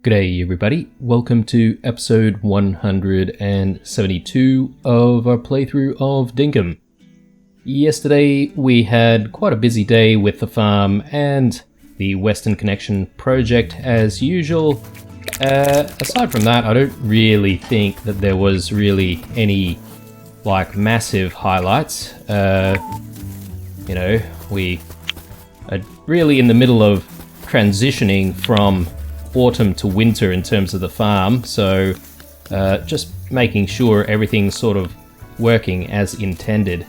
G'day everybody, welcome to episode 172 of our playthrough of Dinkum. Yesterday we had quite a busy day with the farm and the Western Connection project as usual. Aside from that, I don't really think that there was really any massive highlights. We are really in the middle of transitioning from autumn to winter in terms of the farm, so just making sure everything's sort of working as intended.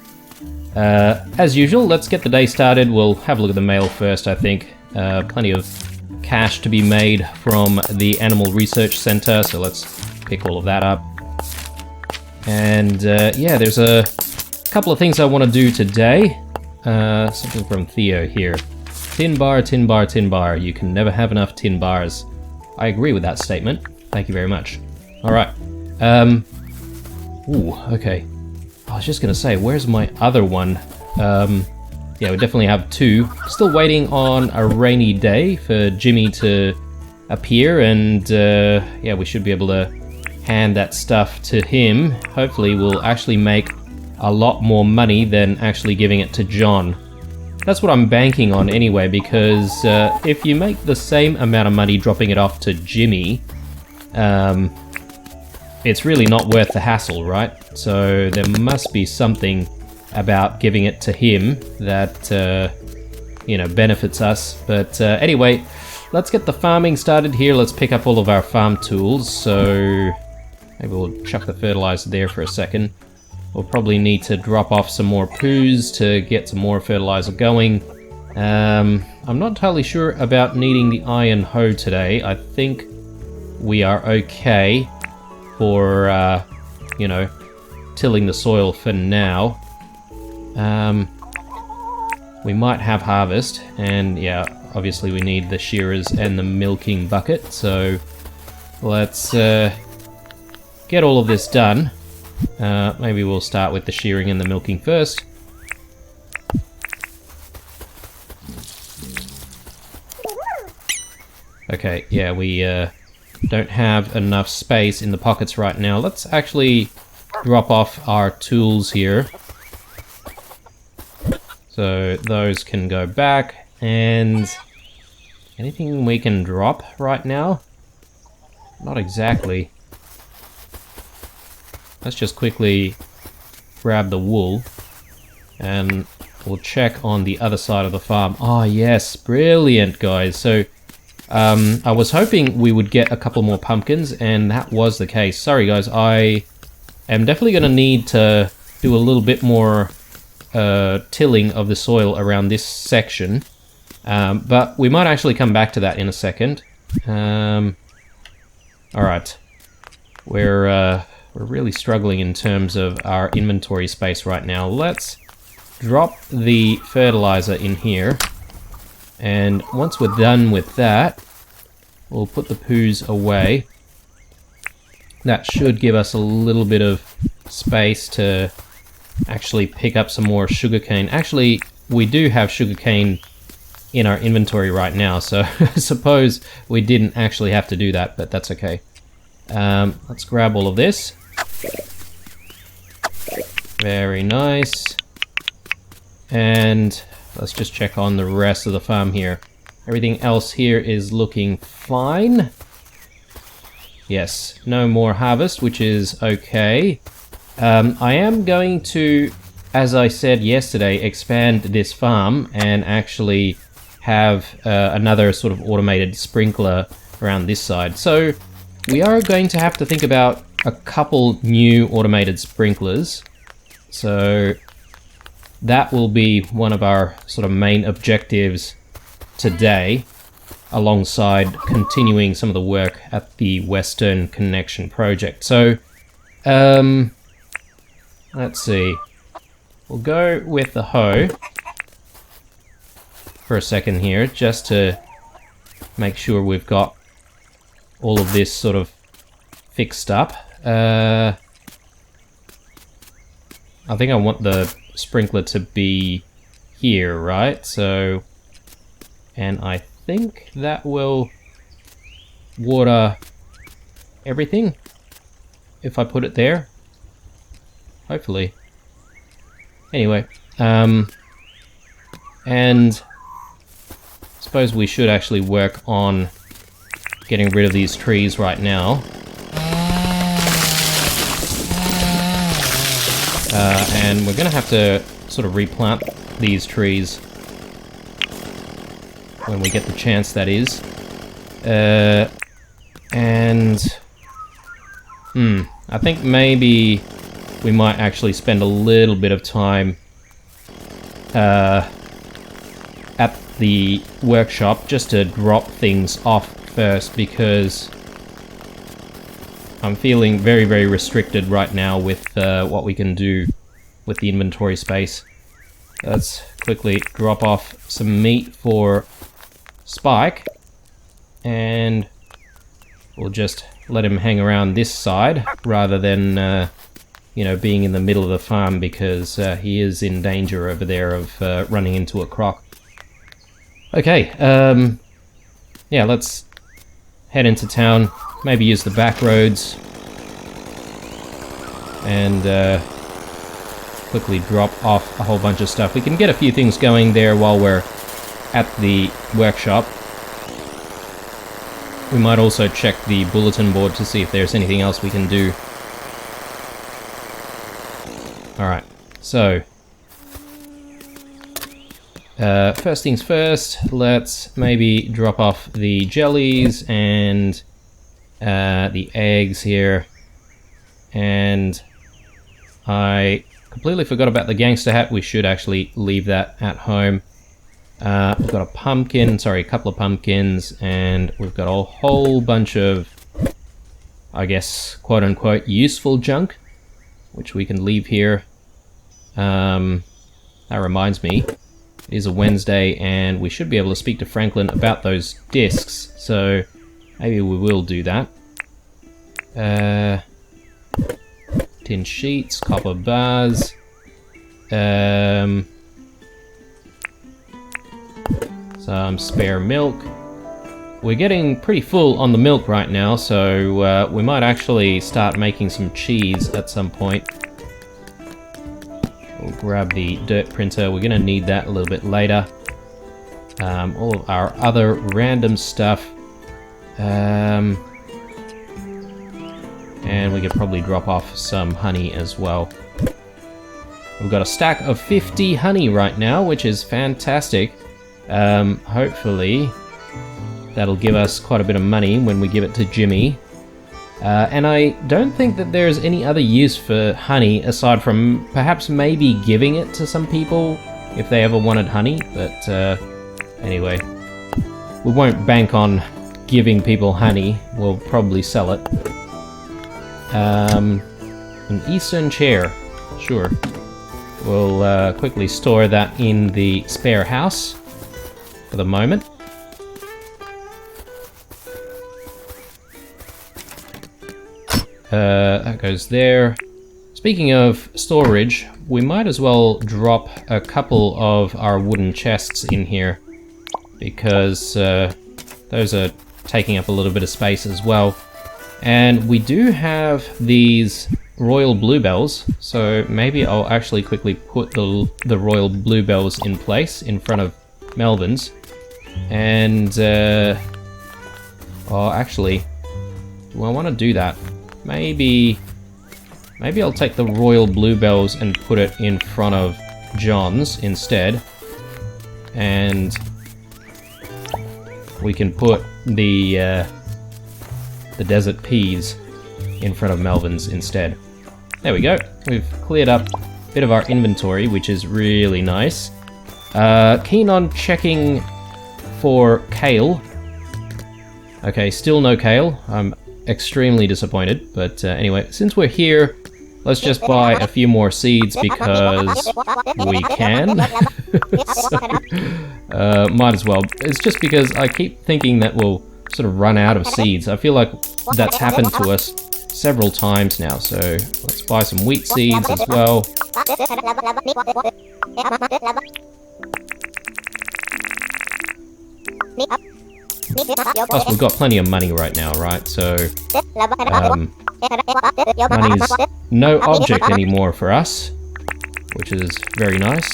As usual, let's get the day started. We'll have a look at the mail first, I think. Plenty of cash to be made from the Animal Research Center, so let's pick all of that up. And yeah, there's a couple of things I want to do today. Something from Theo here. Tin bar, tin bar, tin bar. You can never have enough tin bars. I agree with that statement. Thank you very much. Alright. Ooh, okay. I was just gonna say, where's my other one? Yeah, we definitely have two. Still waiting on a rainy day for Jimmy to appear, and yeah, we should be able to hand that stuff to him. Hopefully we'll actually make a lot more money than actually giving it to John. That's what I'm banking on anyway, because if you make the same amount of money dropping it off to Jimmy, it's really not worth the hassle, right? So there must be something about giving it to him that, benefits us. But anyway, let's get the farming started here. Let's pick up all of our farm tools. So maybe we'll chuck the fertilizer there for a second. We'll probably need to drop off some more poos to get some more fertilizer going. I'm not entirely sure about needing the iron hoe today. I think we are okay for, tilling the soil for now. We might have harvest, and yeah, obviously we need the shearers and the milking bucket, so let's get all of this done. Maybe we'll start with the shearing and the milking first. Okay, yeah, we don't have enough space in the pockets right now. Let's actually drop off our tools here. So those can go back, and anything we can drop right now? Not exactly. Let's just quickly grab the wool and we'll check on the other side of the farm. Oh yes, brilliant guys. So I was hoping we would get a couple more pumpkins, and that was the case. Sorry guys, I am definitely going to need to do a little bit more tilling of the soil around this section. But we might actually come back to that in a second. Alright. We're really struggling in terms of our inventory space right now. Let's drop the fertilizer in here. And once we're done with that, we'll put the poos away. That should give us a little bit of space to actually pick up some more sugarcane. Actually, we do have sugarcane in our inventory right now, so I suppose we didn't actually have to do that, but that's okay. Let's grab all of this. Very nice. And let's just check on the rest of the farm here. Everything else here is looking fine. Yes, no more harvest, which is okay. I am going to, as I said yesterday, expand this farm and actually have another sort of automated sprinkler around this side. So we are going to have to think about a couple new automated sprinklers. So that will be one of our sort of main objectives today, alongside continuing some of the work at the Western Connection project. So let's see. We'll go with the hoe for a second here, just to make sure we've got all of this sort of fixed up. I think I want the sprinkler to be here, right? So, and I think that will water everything if I put it there. Hopefully. Anyway, and I suppose we should actually work on getting rid of these trees right now. And we're going to have to sort of replant these trees when we get the chance, that is. I think maybe we might actually spend a little bit of time at the workshop just to drop things off first, because I'm feeling very, very restricted right now with what we can do with the inventory space. Let's quickly drop off some meat for Spike, and we'll just let him hang around this side rather than, you know, being in the middle of the farm, because he is in danger over there of running into a croc. Okay, yeah, let's head into town, maybe use the back roads, and quickly drop off a whole bunch of stuff. We can get a few things going there while we're at the workshop. We might also check the bulletin board to see if there's anything else we can do. Alright, so first things first, let's maybe drop off the jellies and the eggs here. And I completely forgot about the gangster hat. We should actually leave that at home. We've got a pumpkin, sorry, a couple of pumpkins, and we've got a whole bunch of, I guess, quote-unquote, useful junk, which we can leave here. That reminds me, it is a Wednesday, and we should be able to speak to Franklin about those discs, so maybe we will do that. Tin sheets, copper bars, some spare milk. We're getting pretty full on the milk right now, so we might actually start making some cheese at some point. We'll grab the dirt printer. We're going to need that a little bit later. All of our other random stuff. And we could probably drop off some honey as well. We've got a stack of 50 honey right now, which is fantastic. Hopefully that'll give us quite a bit of money when we give it to Jimmy. And I don't think that there's any other use for honey aside from perhaps maybe giving it to some people if they ever wanted honey, but anyway, we won't bank on giving people honey. We'll probably sell it. An Eastern chair, sure. We'll quickly store that in the spare house for the moment. That goes there. Speaking of storage, we might as well drop a couple of our wooden chests in here, because those are taking up a little bit of space as well. And we do have these royal bluebells, so maybe I'll actually quickly put the royal bluebells in place in front of Melvin's. And oh, actually, do I want to do that? Maybe I'll take the royal bluebells and put it in front of John's instead, and we can put the desert peas in front of Melvin's instead. There we go. We've cleared up a bit of our inventory, which is really nice. Keen on checking for kale. Okay, still no kale. I'm extremely disappointed, but anyway, since we're here, let's just buy a few more seeds because we can. So, might as well. It's just because I keep thinking that we'll sort of run out of seeds. I feel like that's happened to us several times now, so let's buy some wheat seeds as well. Plus, we've got plenty of money right now, right? So, money's no object anymore for us, which is very nice.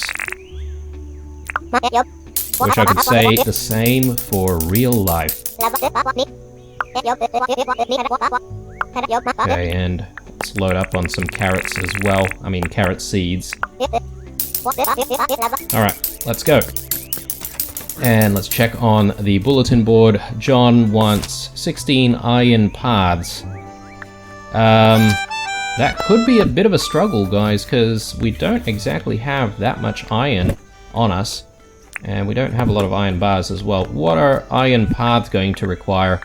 Wish I could say the same for real life. Okay, and let's load up on some carrots as well. I mean, carrot seeds. Alright, let's go. And let's check on the bulletin board. John wants 16 iron paths. That could be a bit of a struggle, guys, because we don't exactly have that much iron on us. And we don't have a lot of iron bars as well. What are iron paths going to require?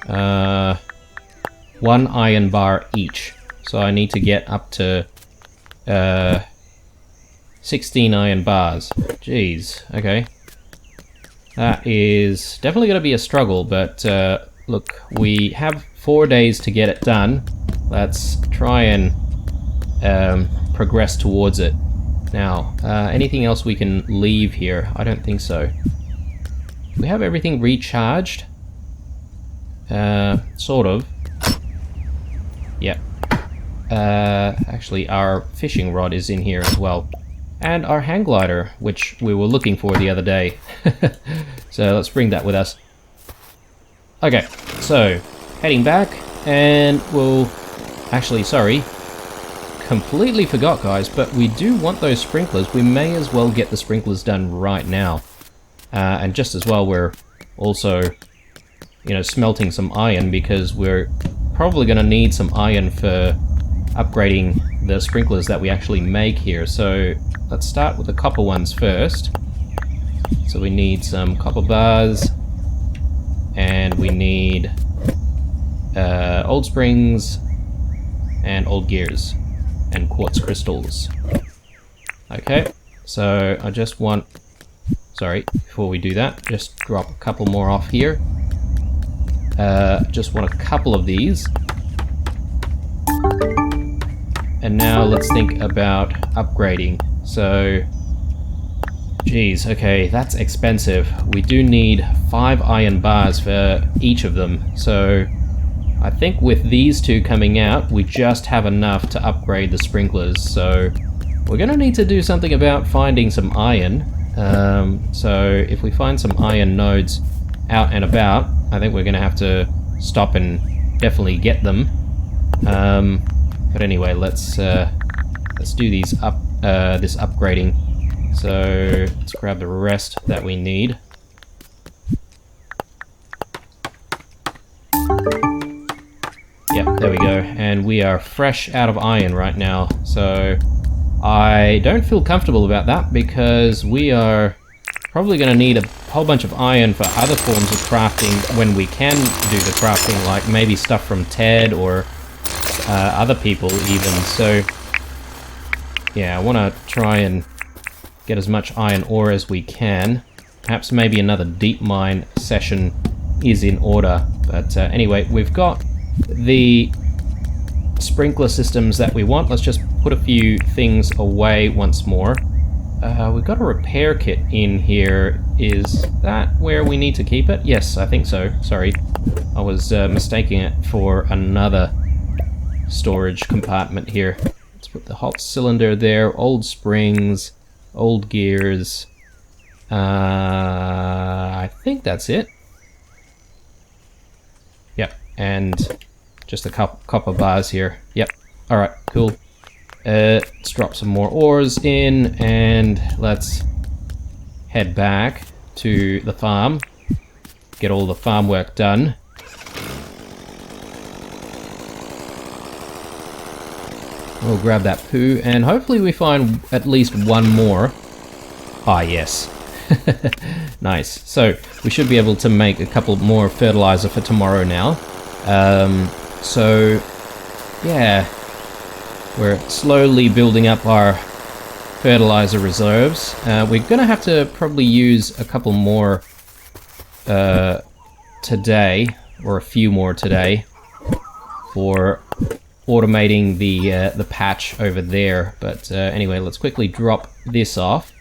1 iron bar each. So I need to get up to 16 iron bars. Jeez, okay. That is definitely going to be a struggle, but look, we have 4 days to get it done. Let's try and progress towards it. Now, anything else we can leave here? I don't think so. We have everything recharged. Sort of. Yep. Actually, our fishing rod is in here as well. And our hang glider, which we were looking for the other day. So let's bring that with us. Okay, so heading back, and we'll... Actually, sorry. Completely forgot, guys, but we do want those sprinklers. We may as well get the sprinklers done right now. And just as well, we're also, you know, smelting some iron, because we're probably going to need some iron for upgrading the sprinklers that we actually make here. So let's start with the copper ones first. So we need some copper bars, and we need old springs and old gears and quartz crystals. Okay, so I just want, sorry, before we do that, just drop a couple more off here. Just want a couple of these. And now let's think about upgrading. So, geez, okay, that's expensive. We do need 5 iron bars for each of them. So, I think with these two coming out, we just have enough to upgrade the sprinklers. So, we're going to need to do something about finding some iron. So, if we find some iron nodes out and about, I think we're going to have to stop and definitely get them. But anyway, let's do these this upgrading. So let's grab the rest that we need. Yep, there we go. And we are fresh out of iron right now. So I don't feel comfortable about that, because we are probably going to need a whole bunch of iron for other forms of crafting when we can do the crafting, like maybe stuff from Ted or other people even. So yeah, I want to try and get as much iron ore as we can. Perhaps maybe another deep mine session is in order. But anyway, we've got the sprinkler systems that we want. Let's just put a few things away once more. We've got a repair kit in here. Is that where we need to keep it? Yes, I think so. Sorry, I was mistaking it for another storage compartment here. Let's put the hot cylinder there, old springs, old gears. I think that's it. Yep, and just a copper bars here. Yep, alright, cool. Let's drop some more ores in, and let's head back to the farm, get all the farm work done. We'll grab that poo, and hopefully we find at least one more. Ah, yes. Nice. So we should be able to make a couple more fertilizer for tomorrow now. So yeah, we're slowly building up our fertilizer reserves. We're gonna have to probably use a couple more today, or a few more today, for automating the patch over there. But anyway, let's quickly drop this off.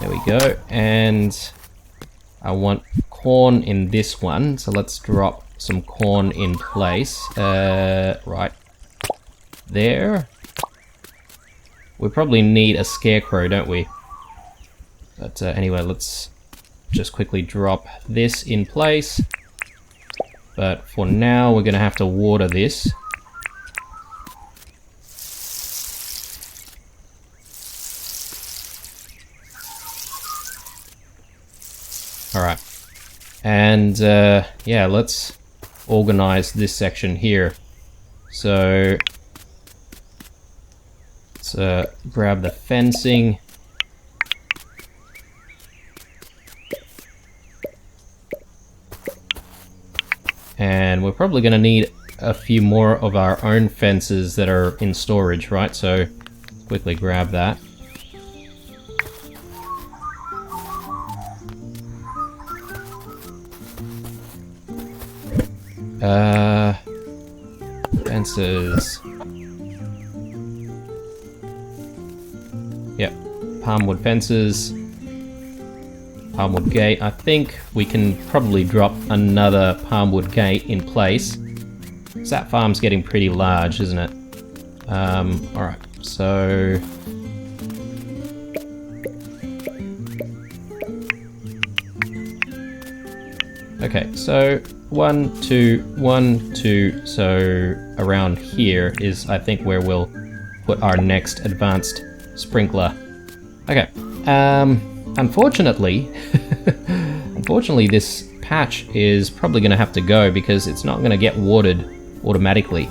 There we go. And I want corn in this one, so let's drop some corn in place. Right there. We probably need a scarecrow, don't we? But anyway, let's just quickly drop this in place. But for now, we're going to have to water this. Alright. And yeah, let's organize this section here. So let's grab the fencing. And we're probably going to need a few more of our own fences that are in storage, right? So quickly grab that. Fences. Yep, palmwood fences. Palmwood gate. I think we can probably drop another palmwood gate in place. That farm's getting pretty large, isn't it? Alright, so... Okay, so 1, 2, 1, 2, so around here is, I think, where we'll put our next advanced sprinkler. Okay, unfortunately, this patch is probably going to have to go because it's not going to get watered automatically.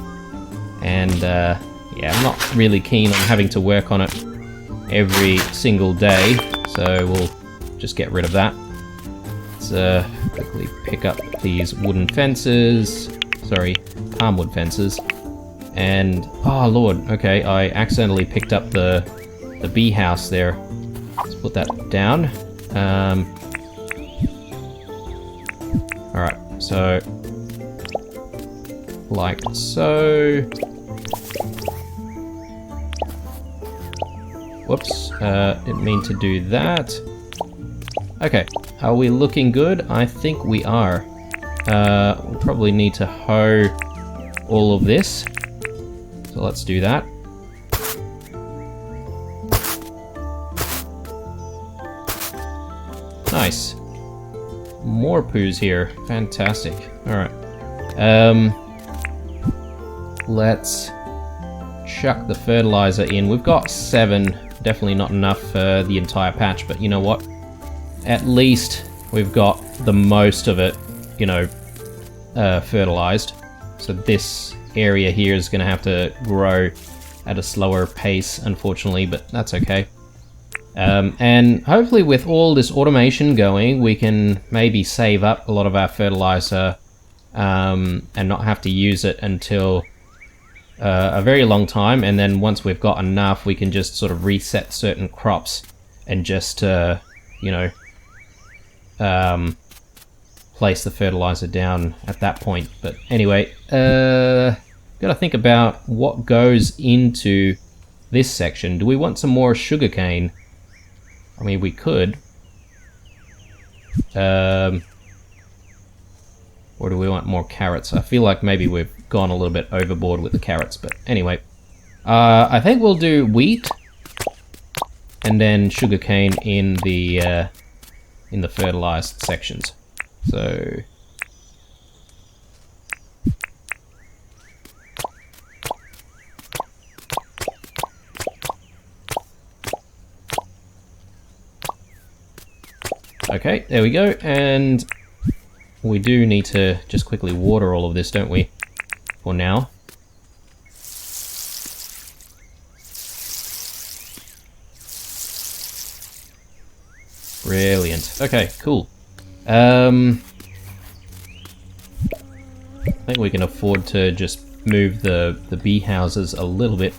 And, yeah, I'm not really keen on having to work on it every single day, so we'll just get rid of that. Let's quickly pick up these wooden fences, sorry, palmwood fences, and, oh lord, okay, I accidentally picked up the bee house there. Let's put that down. Alright, so, like so. Whoops, didn't mean to do that. Okay, are we looking good? I think we are. We'll probably need to hoe all of this. So let's do that. Nice. More poos here. Fantastic. Alright. Let's chuck the fertilizer in. We've got 7. Definitely not enough for the entire patch, but you know what? At least we've got the most of it, you know, fertilized. So this area here is going to have to grow at a slower pace, unfortunately, but that's okay. And hopefully with all this automation going, we can maybe save up a lot of our fertilizer and not have to use it until a very long time. And then once we've got enough, we can just sort of reset certain crops and just, you know, place the fertilizer down at that point. But anyway, gotta think about what goes into this section. Do we want some more sugarcane? I mean, we could. Or do we want more carrots? I feel like maybe we've gone a little bit overboard with the carrots, but anyway. I think we'll do wheat and then sugarcane in the fertilized sections. So okay, there we go, and we do need to just quickly water all of this, don't we? For now. Brilliant. Okay, cool. I think we can afford to just move the bee houses a little bit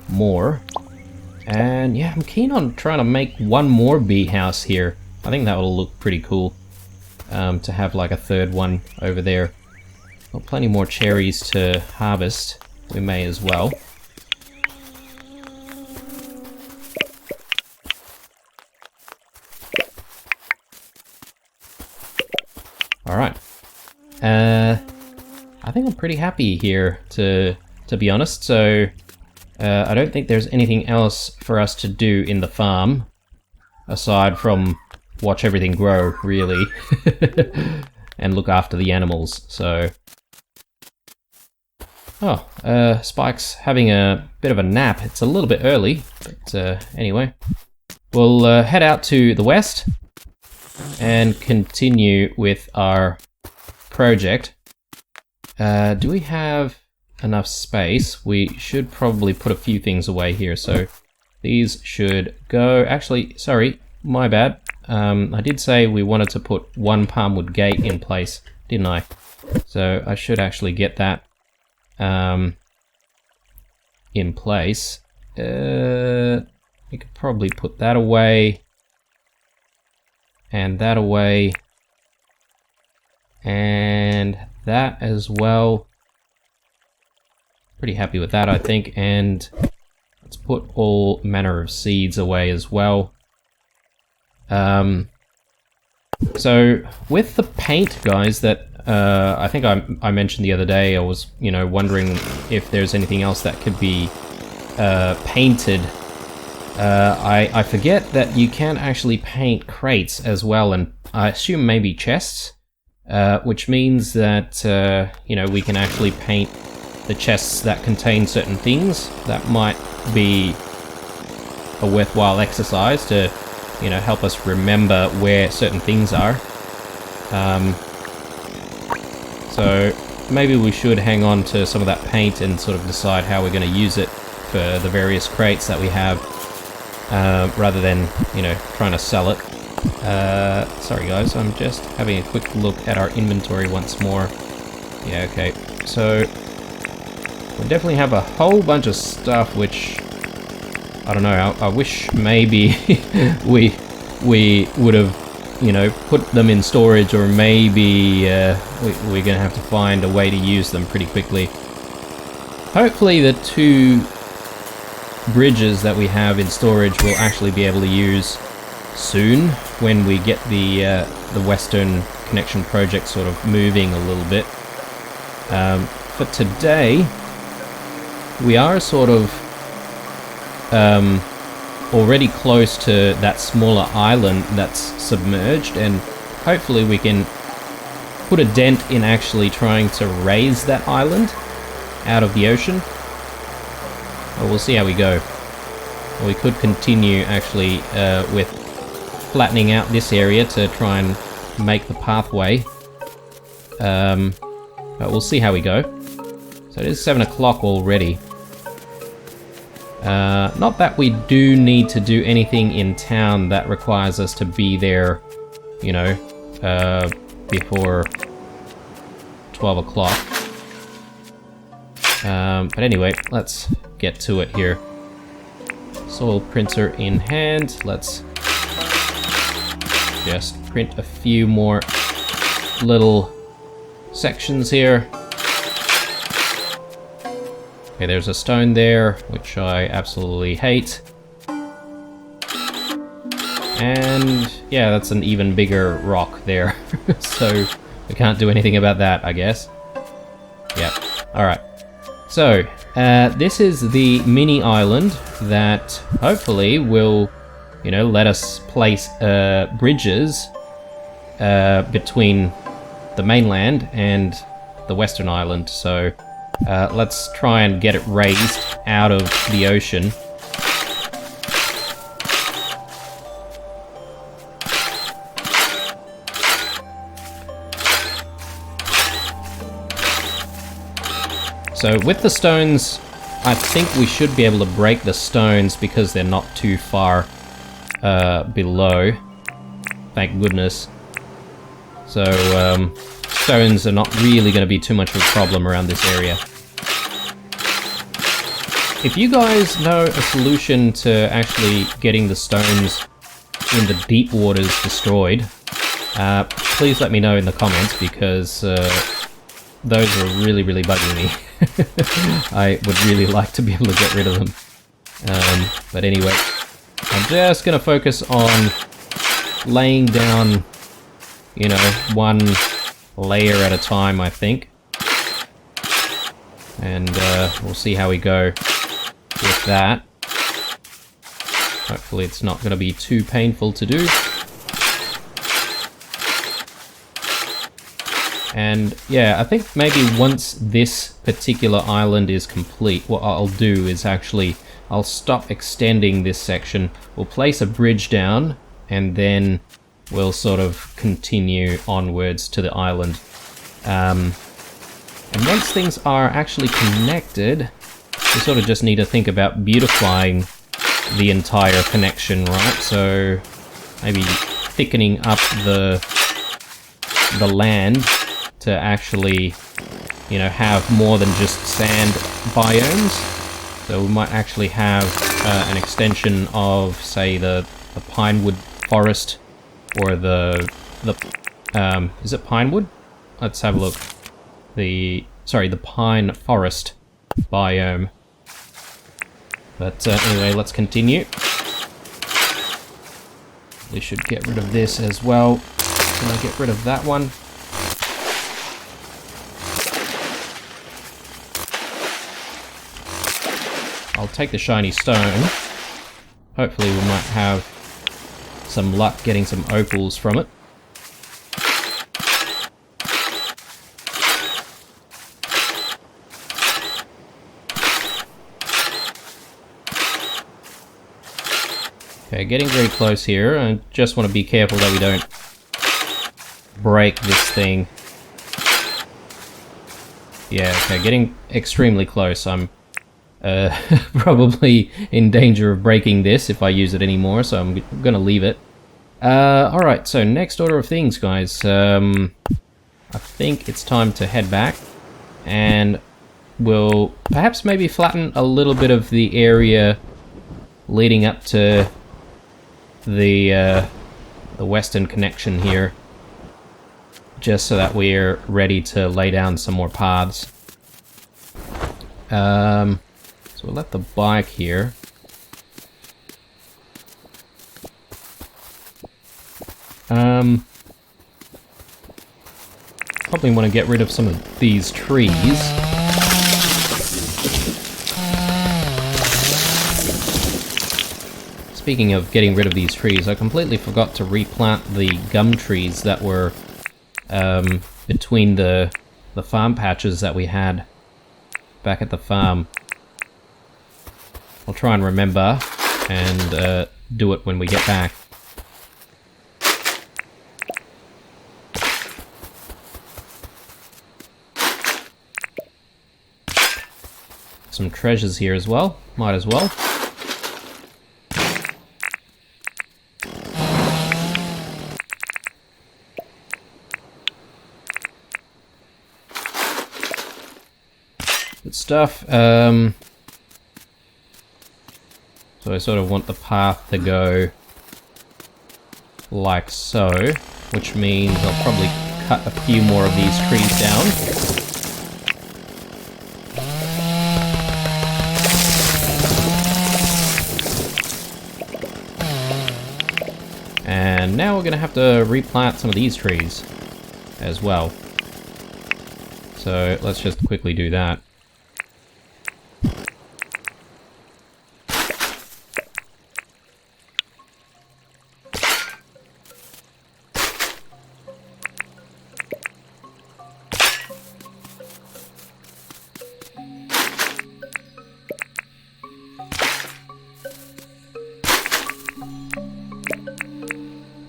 more. And yeah, I'm keen on trying to make one more bee house here. I think that will look pretty cool. To have like a third one over there. Got plenty more cherries to harvest. We may as well. I think I'm pretty happy here, to be honest. So I don't think there's anything else for us to do in the farm aside from watch everything grow, really, and look after the animals. So, Spike's having a bit of a nap. It's a little bit early, but anyway, we'll head out to the west and continue with our project. Do we have enough space? We should probably put a few things away here, so these should go. Actually, sorry, my bad. I did say we wanted to put one palmwood gate in place, didn't I? So I should actually get that in place. We could probably put that away, and that away, and that as well. Pretty happy with that, I think. And let's put all manner of seeds away as well. So with the paint, guys, that I think I mentioned the other day, I was, you know, wondering if there's anything else that could be painted. I forget that you can actually paint crates as well, and I assume maybe chests. Which means that, you know, we can actually paint the chests that contain certain things. That might be a worthwhile exercise to, you know, help us remember where certain things are. So maybe we should hang on to some of that paint and sort of decide how we're going to use it for the various crates that we have, rather than, you know, trying to sell it. Sorry guys, I'm just having a quick look at our inventory once more. Yeah, okay. So we definitely have a whole bunch of stuff which, I don't know, I wish maybe we would have, you know, put them in storage, or maybe we're gonna have to find a way to use them pretty quickly. Hopefully the 2 bridges that we have in storage we'll actually be able to use soon when we get the Western Connection project sort of moving a little bit. But today we are sort of already close to that smaller island that's submerged, and hopefully we can put a dent in actually trying to raise that island out of the ocean. Well, we'll see how we go. We could continue actually with flattening out this area to try and make the pathway. But we'll see how we go. So it is 7 o'clock already. Not that we do need to do anything in town that requires us to be there, you know, before 12 o'clock. But anyway, let's get to it here. Soil printer in hand. Let's just print a few more little sections here. Okay, there's a stone there, which I absolutely hate. And yeah, that's an even bigger rock there. So we can't do anything about that, I guess. Yep. Alright. So, this is the mini island that hopefully will, you know, let us place bridges between the mainland and the western island. So let's try and get it raised out of the ocean. So with the stones, I think we should be able to break the stones because they're not too far below. Thank goodness. So stones are not really going to be too much of a problem around this area. If you guys know a solution to actually getting the stones in the deep waters destroyed, please let me know in the comments, because those are really, really bugging me. I would really like to be able to get rid of them. But anyway, I'm just going to focus on laying down, you know, one layer at a time, I think. And we'll see how we go with that. Hopefully it's not going to be too painful to do. And yeah, I think maybe once this particular island is complete, what I'll do is actually, I'll stop extending this section. We'll place a bridge down, and then we'll sort of continue onwards to the island. And once things are actually connected, we sort of just need to think about beautifying the entire connection, right? So maybe thickening up the land to actually, you know, have more than just sand biomes. So we might actually have an extension of, say, the pinewood forest, or the is it pinewood? Let's have a look. The pine forest biome. But anyway, let's continue. We should get rid of this as well. Can I get rid of that one? I'll take the shiny stone. Hopefully we might have some luck getting some opals from it. Okay, getting very close here. I just want to be careful that we don't break this thing. Yeah, okay, getting extremely close. I'm probably in danger of breaking this if I use it anymore, so I'm gonna leave it. Alright, so next order of things, guys. I think it's time to head back, and we'll perhaps maybe flatten a little bit of the area leading up to the western connection here, just so that we're ready to lay down some more paths. So we'll let the bike here. Probably want to get rid of some of these trees. Speaking of getting rid of these trees, I completely forgot to replant the gum trees that were between the farm patches that we had back at the farm. I'll try and remember and do it when we get back. Some treasures here as well, might as well. Good stuff. So I sort of want the path to go like so, which means I'll probably cut a few more of these trees down. And now we're going to have to replant some of these trees as well. So let's just quickly do that.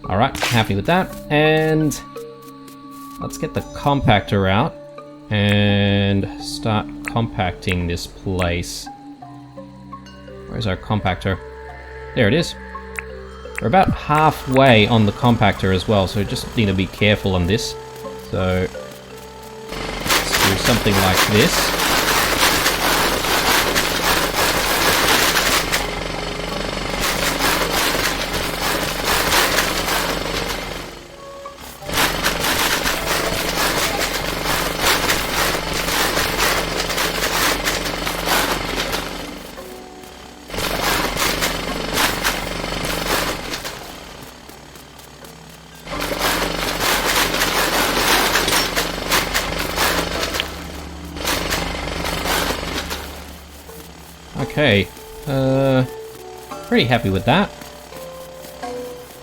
Alright, happy with that. And let's get the compactor out and start compacting this place. Where's our compactor? There it is. We're about halfway on the compactor as well, so just need to be careful on this. So let's do something like this. Okay. Pretty happy with that.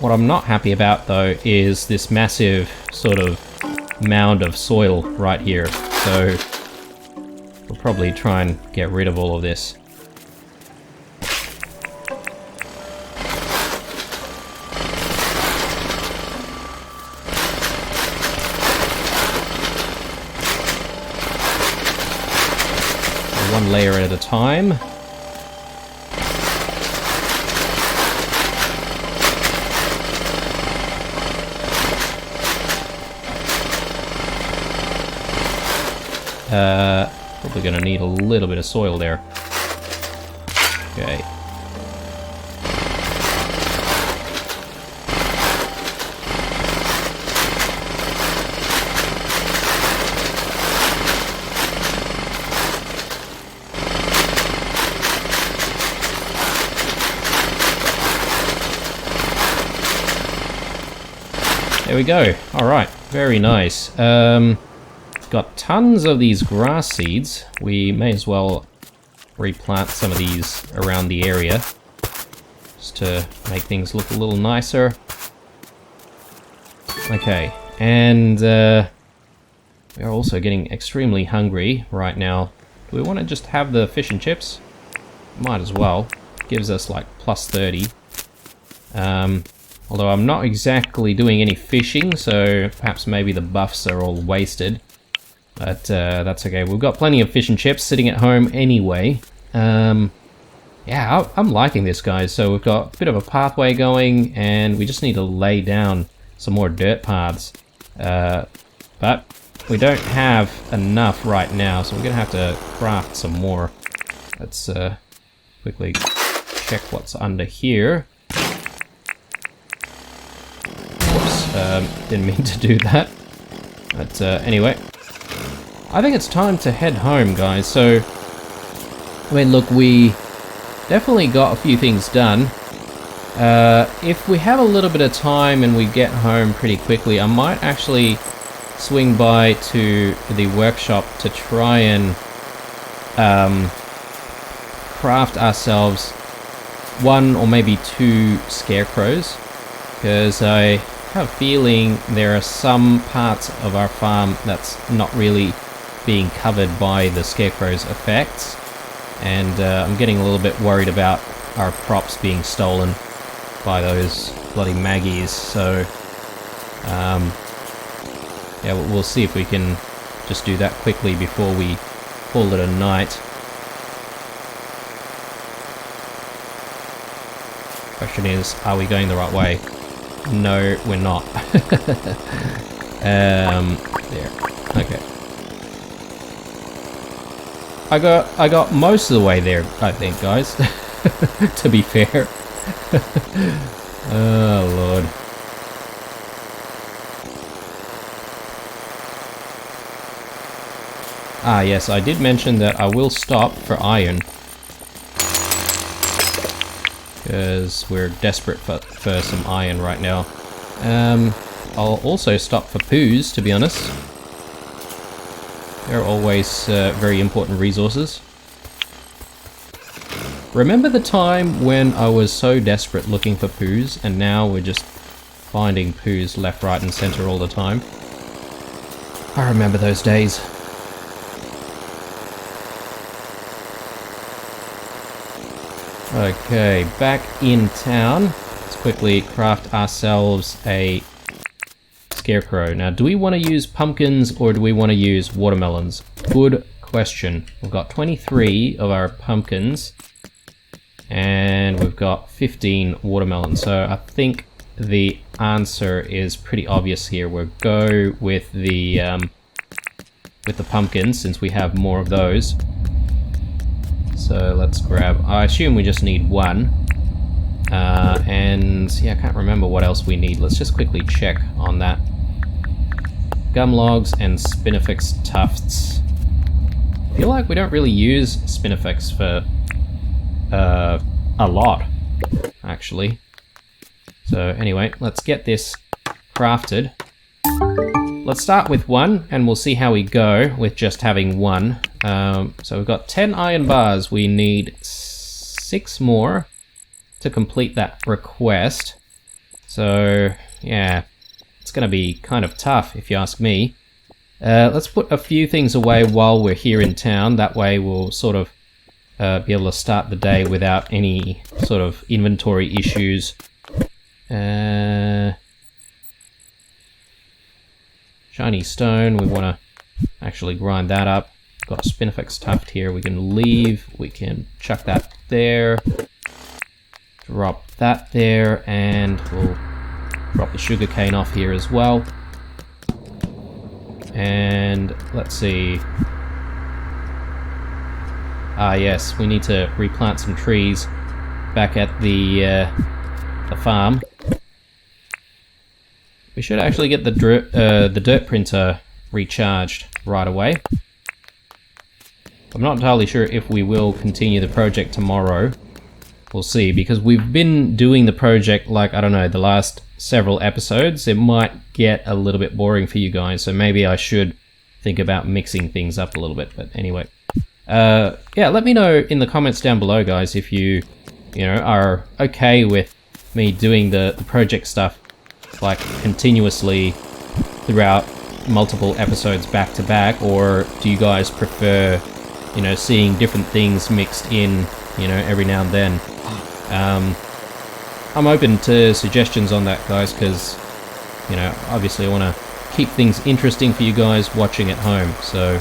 What I'm not happy about, though, is this massive sort of mound of soil right here. So we'll probably try and get rid of all of this. One layer at a time. Probably gonna need a little bit of soil there. Okay. There we go. Alright, very nice. Got tons of these grass seeds. We may as well replant some of these around the area, just to make things look a little nicer. Okay, and we are also getting extremely hungry right now. Do we want to just have the fish and chips? Might as well. Gives us like plus 30. Although I'm not exactly doing any fishing, so perhaps maybe the buffs are all wasted. But that's okay. We've got plenty of fish and chips sitting at home anyway. Yeah, I'm liking this, guys. So we've got a bit of a pathway going, and we just need to lay down some more dirt paths. But we don't have enough right now, so we're going to have to craft some more. Let's quickly check what's under here. Whoops, didn't mean to do that. But anyway. I think it's time to head home, guys. So, I mean, look, we definitely got a few things done. If we have a little bit of time and we get home pretty quickly, I might actually swing by to the workshop to try and craft ourselves 1 or maybe 2 scarecrows, because I have a feeling there are some parts of our farm that's not really being covered by the scarecrow's effects, and I'm getting a little bit worried about our crops being stolen by those bloody maggies. So yeah, we'll see if we can just do that quickly before we call it a night. Question is, are we going the right way? No, we're not. There. Okay. I got most of the way there, I think, guys. To be fair. Oh, Lord. Ah, yes, I did mention that I will stop for iron. Because we're desperate for some iron right now. I'll also stop for poos, to be honest. They're always very important resources. Remember the time when I was so desperate looking for poos, and now we're just finding poos left, right, and center all the time? I remember those days. Okay, back in town. Let's quickly craft ourselves a scarecrow. Now, do we want to use pumpkins or do we want to use watermelons? Good question. We've got 23 of our pumpkins and we've got 15 watermelons. So I think the answer is pretty obvious here. We'll go with the pumpkins since we have more of those. So let's grab, I assume we just need 1. And yeah, I can't remember what else we need. Let's just quickly check on that. Gum logs and spinifex tufts. I feel like we don't really use spinifex for a lot, actually. So anyway, let's get this crafted. Let's start with 1 and we'll see how we go with just having 1. So we've got 10 iron bars. We need 6 more to complete that request. So, yeah, it's going to be kind of tough if you ask me. Let's put a few things away while we're here in town. That way we'll sort of be able to start the day without any sort of inventory issues. Shiny stone, we want to actually grind that up. Got Spinifex tuft here, we can leave, we can chuck that there, drop that there, and we'll drop the sugarcane off here as well. And let's see. Ah yes, we need to replant some trees back at the farm. We should actually get the dirt printer recharged right away. I'm not entirely sure if we will continue the project tomorrow. We'll see, because we've been doing the project like, I don't know, the last several episodes. It might get a little bit boring for you guys, so maybe I should think about mixing things up a little bit. But anyway, yeah, let me know in the comments down below, guys, if you know, are okay with me doing the project stuff like continuously throughout multiple episodes back to back, or do you guys prefer, you know, seeing different things mixed in, you know, every now and then. I'm open to suggestions on that, guys, because, you know, obviously I want to keep things interesting for you guys watching at home. So,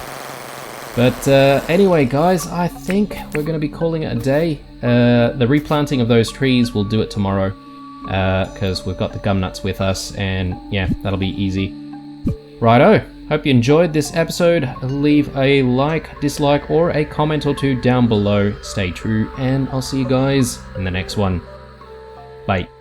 but anyway, guys, I think we're going to be calling it a day. The replanting of those trees, we'll do it tomorrow, because we've got the gum nuts with us, and yeah, that'll be easy. Righto. Hope you enjoyed this episode. Leave a like, dislike, or a comment or two down below. Stay true, and I'll see you guys in the next one. Bye.